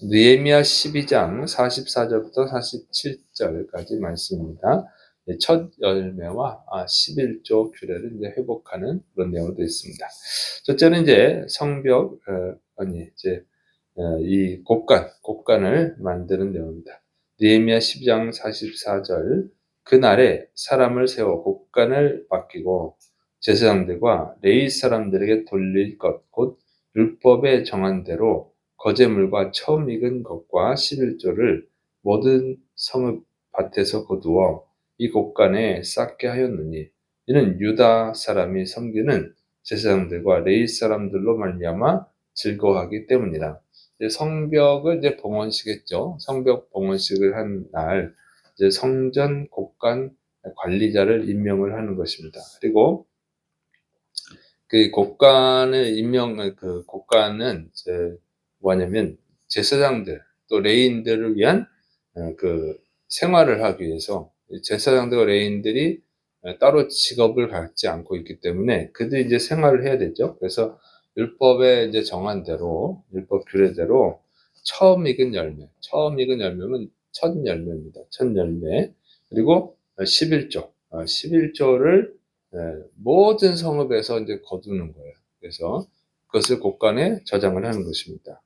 느헤미야 12장 44절부터 47절까지 말씀입니다. 첫 열매와 11조 규례를 이제 회복하는 그런 내용도 있습니다. 첫째는 이제 성벽, 이 곡간을 만드는 내용입니다. 느헤미야 12장 44절, 그날에 사람을 세워 곡간을 맡기고 제사장들과 레위 사람들에게 돌릴 것, 곧 율법에 정한 대로 거제물과 처음 익은 것과 11조를 모든 성읍 밭에서 거두어 이 곡간에 쌓게 하였느니, 이는 유다 사람이 섬기는 제사장들과 레위 사람들로 말미암아 즐거워하기 때문이라. 성벽을 이제 봉헌시켰죠. 성벽 봉헌식을 한 날 이제 성전 곡간 관리자를 임명을 하는 것입니다. 그리고 그 곡간은 이제 뭐냐면 제사장들 또 레위인들을 위한 그 생활을 하기 위해서 제사장들과 레위인들이 따로 직업을 갖지 않고 있기 때문에 그들이 이제 생활을 해야 되죠. 그래서 율법에 이제 정한 대로 율법 규례대로 처음 익은 열매는 첫 열매입니다. 첫 열매. 그리고 11조, 11조를 모든 성읍에서 이제 거두는 거예요. 그래서 그것을 곡간에 저장을 하는 것입니다.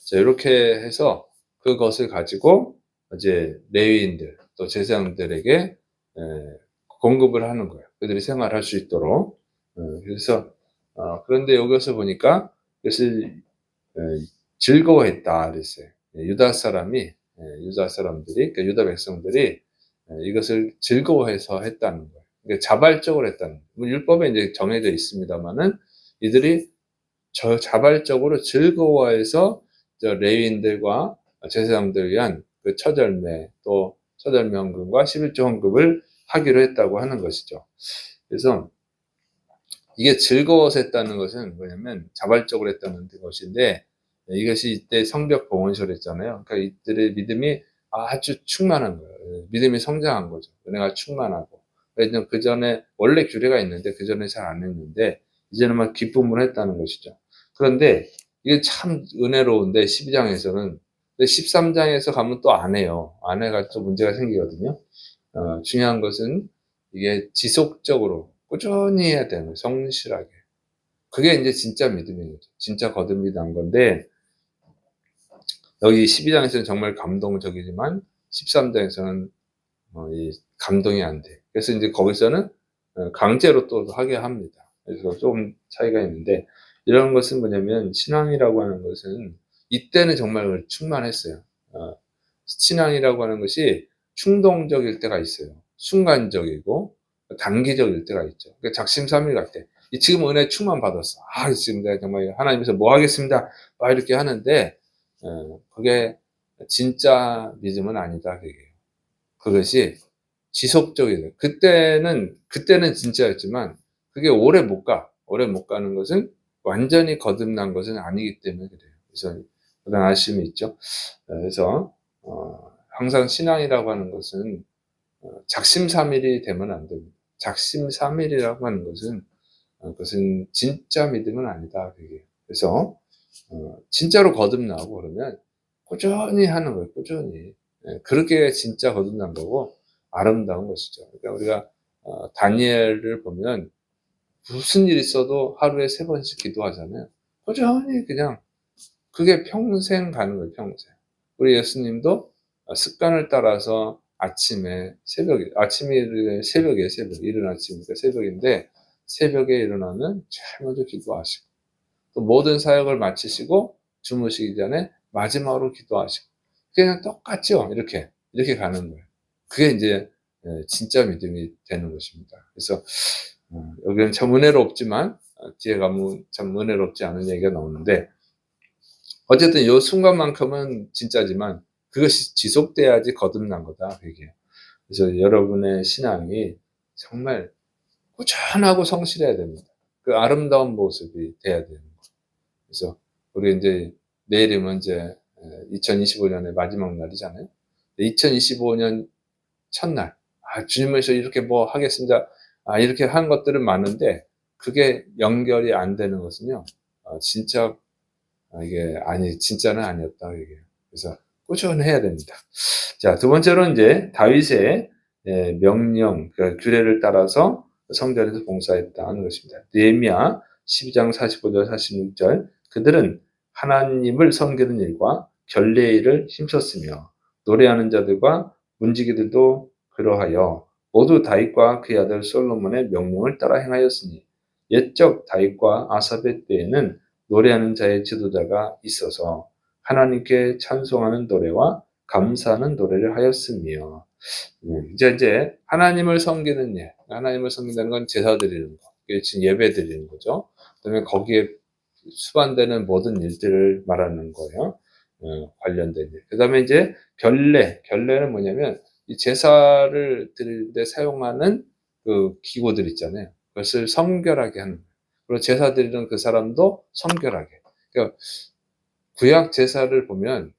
자, 이렇게 해서 그것을 가지고 이제 레위인들 또 제사장들에게 공급을 하는 거예요. 그들이 생활할 수 있도록. 그래서 그런데 여기서 보니까 그것을 즐거워했다 그랬어요. 유다 사람들이, 그러니까 유다 백성들이 이것을 즐거워해서 했다는 거예요. 그러니까 자발적으로 했다는 거예요. 율법에 이제 정해져 있습니다만은 이들이 자발적으로 즐거워해서 레위인들과 제사장들을 위한 그 첫 열매 또 첫 열매 헌금과 11조 헌금을 하기로 했다고 하는 것이죠. 그래서 이게 즐거워서 했다는 것은 뭐냐면 자발적으로 했다는 것인데, 이것이 이때 성벽 봉헌식을 했잖아요. 그러니까 이들의 믿음이 아주 충만한 거예요. 믿음이 성장한 거죠. 은혜가 충만하고. 그래서 그 전에 원래 규례가 있는데 그 전에 잘 안 했는데 이제는 막 기쁨으로 했다는 것이죠. 그런데 이게 참 은혜로운데 12장에서는, 근데 13장에서 가면 또 안 해요. 안 해가 또 문제가 생기거든요. 중요한 것은 이게 지속적으로 꾸준히 해야 되는 거예요. 성실하게. 그게 이제 진짜 믿음인 거죠. 진짜 거듭이 난 건데, 여기 12장에서는 정말 감동적이지만 13장에서는 이 감동이 안 돼. 그래서 이제 거기서는 강제로 또 하게 합니다. 그래서 좀 차이가 있는데, 이런 것은 뭐냐면 신앙이라고 하는 것은 이때는 정말 충만했어요. 신앙이라고 하는 것이 충동적일 때가 있어요. 순간적이고 단기적일 때가 있죠. 그러니까 작심삼일 같아. 지금 은혜 충만 받았어. 지금 내가 정말 하나님께서 뭐 하겠습니다. 막 이렇게 하는데 그게 진짜 믿음은 아니다. 그것이 지속적이에요. 그때는 진짜였지만 그게 오래 못 가. 오래 못 가는 것은 완전히 거듭난 것은 아니기 때문에 그래요. 그래서 그런 아쉬움이 있죠. 그래서 항상 신앙이라고 하는 것은 작심삼일이 되면 안 됩니다. 작심삼일이라고 하는 것은 그것은 진짜 믿음은 아니다. 그게. 그래서 진짜로 거듭나고 그러면 꾸준히 하는 거예요. 꾸준히. 그렇게 진짜 거듭난 거고 아름다운 것이죠. 그러니까 우리가 다니엘을 보면 무슨 일 있어도 하루에 3번씩 기도하잖아요. 꾸준히 그냥 그게 평생 가는 거예요. 평생. 우리 예수님도 습관을 따라서 새벽에 이른 아침이니까 새벽인데 새벽에 일어나면 제일 먼저 기도하시고 또 모든 사역을 마치시고 주무시기 전에 마지막으로 기도하시고, 그냥 똑같죠. 이렇게 가는 거예요. 그게 이제 진짜 믿음이 되는 것입니다. 그래서 여기는 참 은혜롭지만 뒤에 가면 참 은혜롭지 않은 얘기가 나오는데, 어쨌든 이 순간만큼은 진짜지만 그것이 지속돼야지 거듭난 거다. 그게. 그래서 여러분의 신앙이 정말 꾸준하고 성실해야 됩니다. 그 아름다운 모습이 돼야 되는 거예요. 그래서 우리 이제 내일이면 이제 2025년의 마지막 날이잖아요. 2025년 첫날, 주님께서 이렇게 뭐 하겠습니다. 이렇게 한 것들은 많은데 그게 연결이 안 되는 것은요. 진짜 이게 진짜는 아니었다 이게. 그래서 꾸준해야 됩니다. 자, 두 번째로 이제 다윗의 명령, 그 규례를 따라서 성전에서 봉사했다는 것입니다. 느헤미야 12장 45절 46절 그들은 하나님을 섬기는 일과 결례의 일을 힘썼으며 노래하는 자들과 문지기들도 그러하여 모두 다윗과 그의 아들 솔로몬의 명령을 따라 행하였으니 옛적 다윗과 아삽의 때에는 노래하는 자의 지도자가 있어서 하나님께 찬송하는 노래와 감사하는 노래를 하였으며 이제 하나님을 섬기는 일, 하나님을 섬긴다는 건 제사 드리는 거, 지금 예배 드리는 거죠. 그다음에 거기에 수반되는 모든 일들을 말하는 거예요. 관련된 일. 그다음에 이제 결례는 뭐냐면 이 제사를 드릴 때 사용하는 그 기구들 있잖아요. 그것을 성결하게 하는 거예요. 그리고 제사 드리는 그 사람도 성결하게. 그러니까 구약 제사를 보면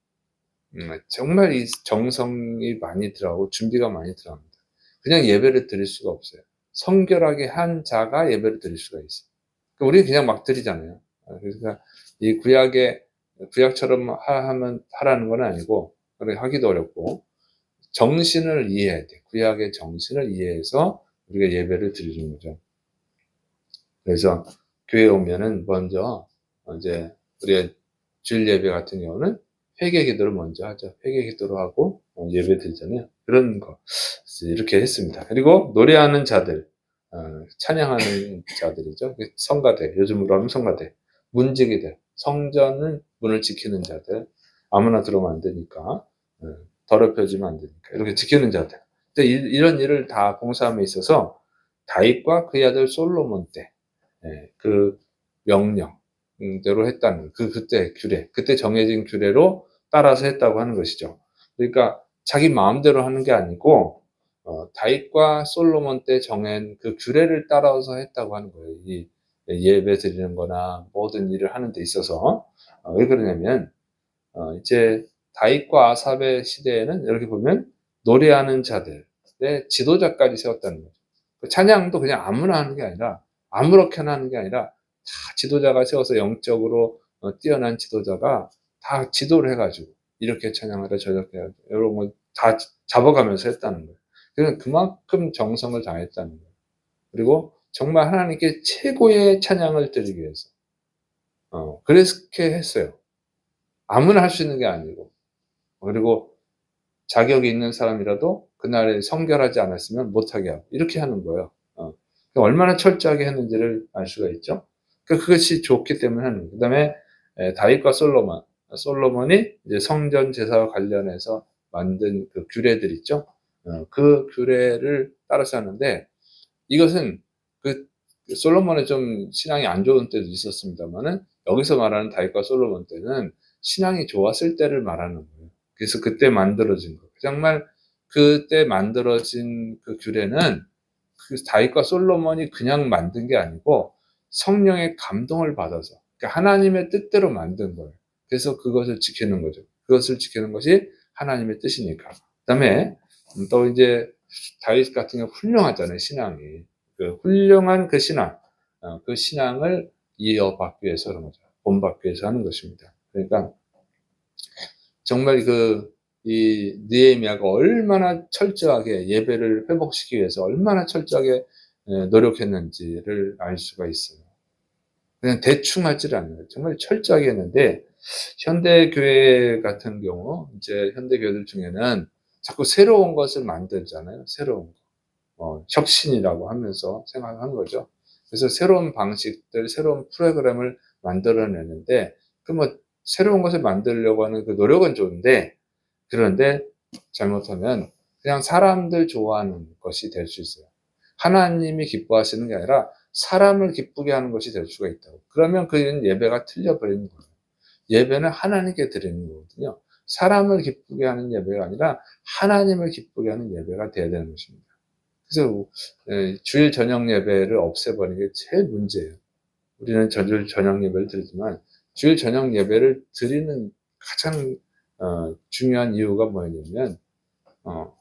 정말 이 정성이 많이 들어가고 준비가 많이 들어갑니다. 그냥 예배를 드릴 수가 없어요. 성결하게 한 자가 예배를 드릴 수가 있어요. 그러니까 우리는 그냥 막 드리잖아요. 그러니까 이 구약처럼 하라는 건 아니고, 하기도 어렵고, 정신을 이해해야 돼. 구약의 정신을 이해해서 우리가 예배를 드리는 거죠. 그래서 교회에 오면은 먼저 이제 우리가 주일 예배 같은 경우는 회개 기도를 먼저 하죠. 회개 기도를 하고 예배 드리잖아요. 그런 거 이렇게 했습니다. 그리고 노래하는 자들, 찬양하는 자들이죠. 성가대, 요즘으로 하면 성가대, 문지기들, 성전은 문을 지키는 자들, 아무나 들어오면 안 되니까, 더럽혀지면 안 되니까 이렇게 지키는 자들. 근데 이런 일을 다 봉사함에 있어서 다윗과 그의 아들 솔로몬 때 그 명령대로 했다는 그때 규례, 그때 정해진 규례로 따라서 했다고 하는 것이죠. 그러니까 자기 마음대로 하는 게 아니고 다윗과 솔로몬 때 정한 그 규례를 따라서 했다고 하는 거예요. 이 예배 드리는 거나 모든 일을 하는 데 있어서. 왜 그러냐면 이제 다윗과 아삽의 시대에는 이렇게 보면 노래하는 자들의 지도자까지 세웠다는 거죠. 그 찬양도 그냥 아무나 하는 게 아니라 아무렇게나 하는 게 아니라 다 지도자가 세워서 영적으로 뛰어난 지도자가 다 지도를 해가지고 이렇게 찬양하라 저렇게 하라 이런 거 다 잡아가면서 했다는 거예요. 그러니까 그만큼 정성을 다했다는 거예요. 그리고 정말 하나님께 최고의 찬양을 드리기 위해서 그렇게 했어요. 아무나 할 수 있는 게 아니고. 그리고 자격이 있는 사람이라도 그날에 성결하지 않았으면 못하게 하고 이렇게 하는 거예요. 얼마나 철저하게 했는지를 알 수가 있죠. 그것이 좋기 때문에 하는 거예요. 그다음에 다윗과 솔로몬이 이제 성전 제사와 관련해서 만든 그 규례들 있죠. 그 규례를 따라서 하는데 이것은 그 솔로몬의 좀 신앙이 안 좋은 때도 있었습니다만은 여기서 말하는 다윗과 솔로몬 때는 신앙이 좋았을 때를 말하는 거예요. 그래서 그때 만들어진 거. 정말 그때 만들어진 그 규례는 그 다윗과 솔로몬이 그냥 만든 게 아니고 성령의 감동을 받아서 그러니까 하나님의 뜻대로 만든 거예요. 그래서 그것을 지키는 거죠. 그것을 지키는 것이 하나님의 뜻이니까. 그다음에 또 이제 다윗 같은 경우 훌륭하잖아요, 신앙이. 그 훌륭한 그 신앙, 그 신앙을 이어받기 위해서 그런 거죠. 본받기 위해서 하는 것입니다. 그러니까 정말 이 느헤미야가 얼마나 철저하게 예배를 회복시키기 위해서 얼마나 철저하게 노력했는지를 알 수가 있어요. 그냥 대충 하지를 않아요. 정말 철저하게 했는데 현대 교회 같은 경우 이제 현대 교회들 중에는 자꾸 새로운 것을 만들잖아요. 새로운 거. 혁신이라고 하면서 생각하는 거죠. 그래서 새로운 방식들, 새로운 프로그램을 만들어내는데 새로운 것을 만들려고 하는 그 노력은 좋은데 그런데 잘못하면 그냥 사람들 좋아하는 것이 될 수 있어요. 하나님이 기뻐하시는 게 아니라 사람을 기쁘게 하는 것이 될 수가 있다고. 그러면 그는 예배가 틀려버리는 거예요. 예배는 하나님께 드리는 거거든요. 사람을 기쁘게 하는 예배가 아니라 하나님을 기쁘게 하는 예배가 돼야 되는 것입니다. 그래서 주일 저녁 예배를 없애버리는 게 제일 문제예요. 우리는 주일 저녁 예배를 드리지만 주일 저녁 예배를 드리는 가장 중요한 이유가 뭐냐면 그러니까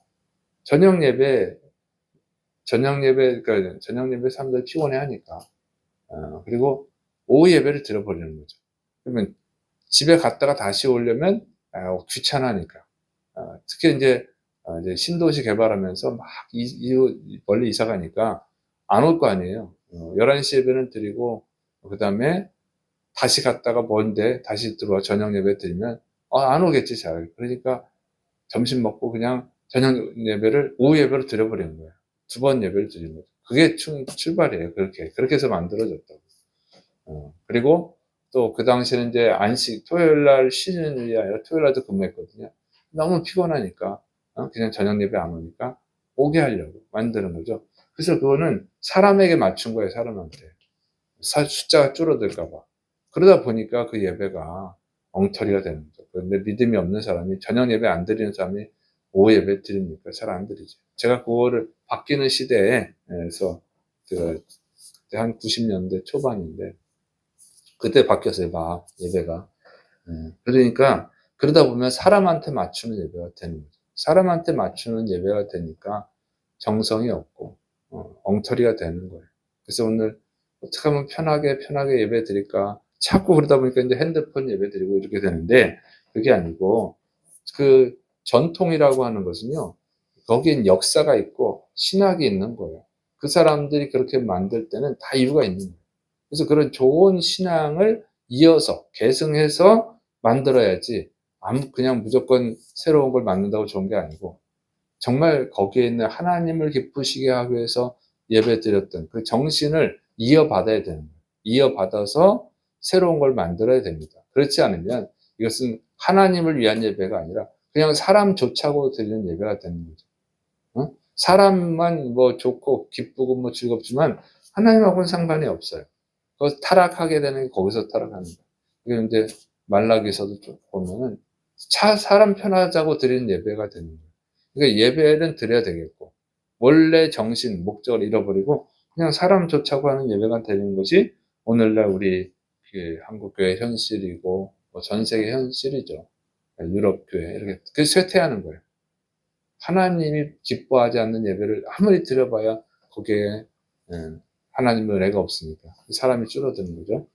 저녁 예배 사람들 피곤해하니까 그리고 오후 예배를 드려버리는 거죠. 그러면 집에 갔다가 다시 오려면 귀찮으니까. 특히 이제 신도시 개발하면서 막 멀리 이사 가니까 안 올 거 아니에요. 11시 예배는 드리고 그다음에 다시 갔다가 먼데 다시 들어와 저녁 예배 드리면 안 오겠지 잘. 그러니까 점심 먹고 그냥 저녁 예배를 오후 예배로 드려 버리는 거예요. 2번 예배를 드리는 거죠. 그게 출발이에요. 그렇게 해서 만들어졌다고. 그리고 또 그 당시에는 이제 토요일 날 쉬는 일이 아니라 토요일 날도 근무했거든요. 너무 피곤하니까 그냥 저녁 예배 안 오니까 오게 하려고 만드는 거죠. 그래서 그거는 사람에게 맞춘 거예요, 사람한테. 숫자가 줄어들까 봐. 그러다 보니까 그 예배가 엉터리가 되는 거죠. 그런데 믿음이 없는 사람이 저녁 예배 안 드리는 사람이 오후 예배 드립니까? 잘 안 드리죠. 제가 그거를 바뀌는 시대에서 그 그때 한 90년대 초반인데 그때 바뀌었어요, 막 예배가. 그러니까 그러다 보면 사람한테 맞추는 예배가 되는 거죠. 사람한테 맞추는 예배가 되니까 정성이 없고 엉터리가 되는 거예요. 그래서 오늘 어떻게 하면 편하게 예배 드릴까? 자꾸 그러다 보니까 이제 핸드폰 예배 드리고 이렇게 되는데 그게 아니고 그 전통이라고 하는 것은요. 거긴 역사가 있고 신학이 있는 거예요. 그 사람들이 그렇게 만들 때는 다 이유가 있는 거예요. 그래서 그런 좋은 신앙을 이어서 계승해서 만들어야지 그냥 무조건 새로운 걸 만든다고 좋은 게 아니고 정말 거기에 있는 하나님을 기쁘시게 하기 위해서 예배드렸던 그 정신을 이어받아야 되는 거예요. 이어받아서 새로운 걸 만들어야 됩니다. 그렇지 않으면 이것은 하나님을 위한 예배가 아니라 그냥 사람 좋자고 드리는 예배가 되는 거죠. 사람만 뭐 좋고 기쁘고 뭐 즐겁지만 하나님하고는 상관이 없어요. 타락하게 되는 게 거기서 타락하는 거예요. 이게 이제 말라기서도 좀 보면은 사람 편하자고 드리는 예배가 되는 거예요. 그러니까 예배는 드려야 되겠고 원래 정신, 목적을 잃어버리고 그냥 사람 좋자고 하는 예배가 되는 것이 오늘날 우리 그 한국교회 현실이고 전 세계 현실이죠. 유럽 교회 이렇게 쇠퇴하는 거예요. 하나님이 기뻐하지 않는 예배를 아무리 드려봐야 거기에 하나님의 은혜가 없으니까 사람이 줄어드는 거죠.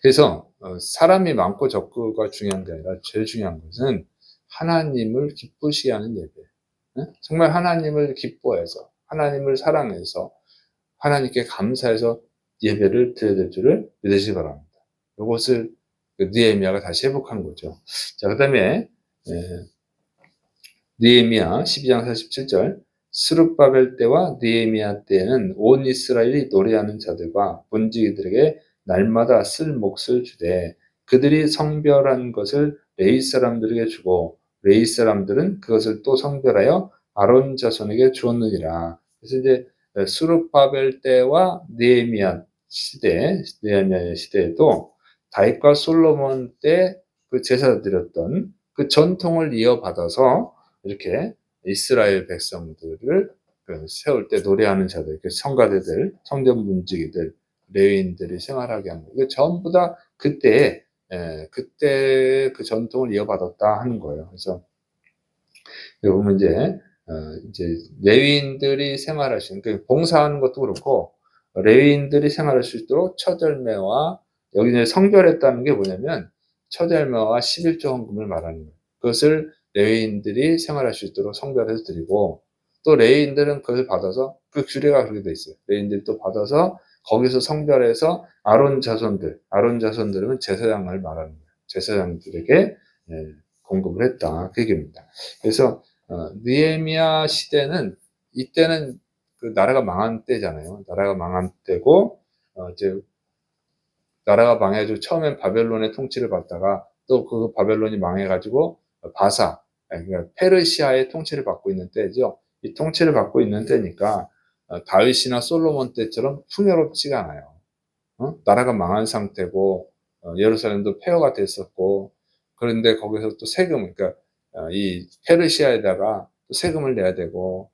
그래서 사람이 많고 적고가 중요한 게 아니라 제일 중요한 것은 하나님을 기쁘시게 하는 예배. 정말 하나님을 기뻐해서 하나님을 사랑해서 하나님께 감사해서 예배를 드려야 될 줄을 믿으시기 바랍니다. 이것을 느헤미야가 다시 회복한 거죠. 자, 그다음에 느헤미야 12장 47절 스룹바벨 때와 느헤미야 때에는 온 이스라엘이 노래하는 자들과 본지기들에게 날마다 쓸 몫을 주되 그들이 성별한 것을 레위 사람들에게 주고 레위 사람들은 그것을 또 성별하여 아론 자손에게 주었느니라. 그래서 이제 스룹바벨 때와 느헤미야 느헤미야의 시대에도 다윗과 솔로몬 때 그 제사 드렸던 그 전통을 이어받아서 이렇게 이스라엘 백성들을 세울 때 노래하는 자들, 성가대들, 성전 문지기들, 레위인들이 생활하게 하는 거. 이게 전부 다 그때 그 전통을 이어받았다 하는 거예요. 그래서 여기 보면 이제 레위인들이 생활하시는 봉사하는 것도 그렇고 레위인들이 생활할 수 있도록 첫 열매와 여기 이제 성별했다는 게 뭐냐면 첫 열매와 11조 헌금을 말하는 거예요. 그것을 레위인들이 생활할 수 있도록 성별해서 드리고 또 레위인들은 그것을 받아서 그 규례가 그렇게 돼 있어요. 레위인들이 또 받아서 거기서 성별해서 아론 자손들은 제사장을 말하는 거예요. 제사장들에게 공급을 했다. 그 얘기입니다. 그래서 느헤미야 시대는 이때는 그 나라가 망한 때잖아요. 나라가 망한 때고 이제 나라가 망해가지고 처음엔 바벨론의 통치를 받다가 또 그 바벨론이 망해가지고 바사 그러니까 페르시아의 통치를 받고 있는 때죠. 이 통치를 받고 있는 때니까 다윗이나 솔로몬 때처럼 풍요롭지가 않아요. 나라가 망한 상태고 예루살렘도 폐허가 됐었고 그런데 거기서 또 세금 그러니까 이 페르시아에다가 또 세금을 내야 되고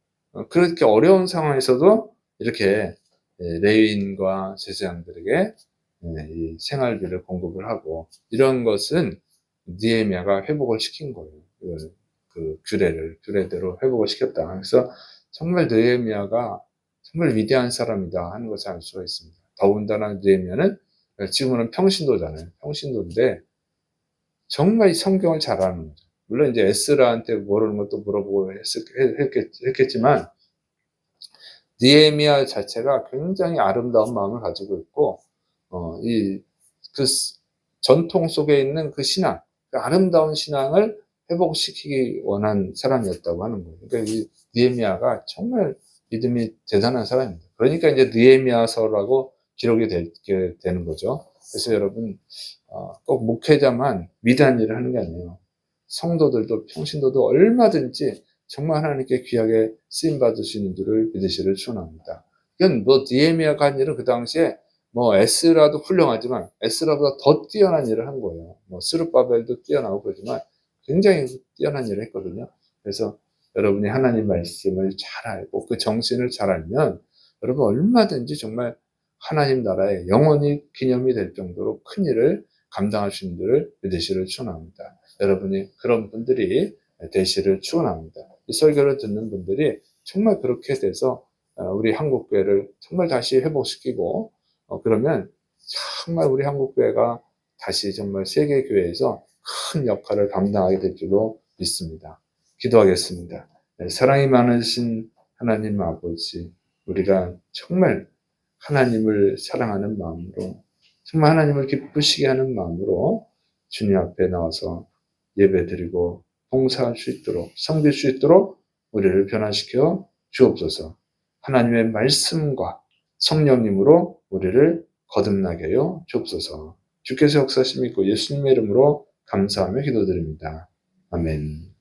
그렇게 어려운 상황에서도 이렇게 레위인과 제사장들에게 이 생활비를 공급을 하고 이런 것은 느헤미야가 회복을 시킨 거예요. 그 규례대로 회복을 시켰다. 그래서 정말 느헤미야가 정말 위대한 사람이다 하는 것을 알 수가 있습니다. 더군다나 느헤미야는 지금은 평신도잖아요. 평신도인데 정말 이 성경을 잘 아는 거죠. 물론 이제 에스라한테 모르는 것도 물어보고 했겠지만 느헤미야 자체가 굉장히 아름다운 마음을 가지고 있고 이 그 전통 속에 있는 그 신앙, 그 아름다운 신앙을 회복시키기 원한 사람이었다고 하는 거예요. 그러니까 이 느헤미야가 정말 믿음이 대단한 사람입니다. 그러니까 이제 느헤미야서라고 기록이 되게 되는 거죠. 그래서 여러분 꼭 목회자만 위대한 일을 하는 게 아니에요. 성도들도 평신도도 얼마든지 정말 하나님께 귀하게 쓰임 받으시는 줄을 믿으시를 축원합니다. 이건 뭐 느헤미야가 한 일은 그 당시에 뭐 에스라도 훌륭하지만 에스라보다 더 뛰어난 일을 한 거예요. 뭐 스룹바벨도 뛰어나고 그러지만 굉장히 뛰어난 일을 했거든요. 그래서 여러분이 하나님 말씀을 잘 알고 그 정신을 잘 알면 여러분 얼마든지 정말 하나님 나라의 영원히 기념이 될 정도로 큰 일을 감당할 수 있는 줄을 믿으시를 축원합니다. 여러분이 그런 분들이 되시를 축원합니다. 이 설교를 듣는 분들이 정말 그렇게 돼서 우리 한국교회를 정말 다시 회복시키고 그러면 정말 우리 한국교회가 다시 정말 세계교회에서 큰 역할을 감당하게 될 줄로 믿습니다. 기도하겠습니다. 사랑이 많으신 하나님 아버지, 우리가 정말 하나님을 사랑하는 마음으로, 정말 하나님을 기쁘시게 하는 마음으로 주님 앞에 나와서 예배드리고 봉사할 수 있도록, 섬길 수 있도록 우리를 변화시켜 주옵소서. 하나님의 말씀과 성령님으로 우리를 거듭나게 하여 주옵소서. 주께서 역사하심 있고 예수님의 이름으로 감사하며 기도드립니다. 아멘.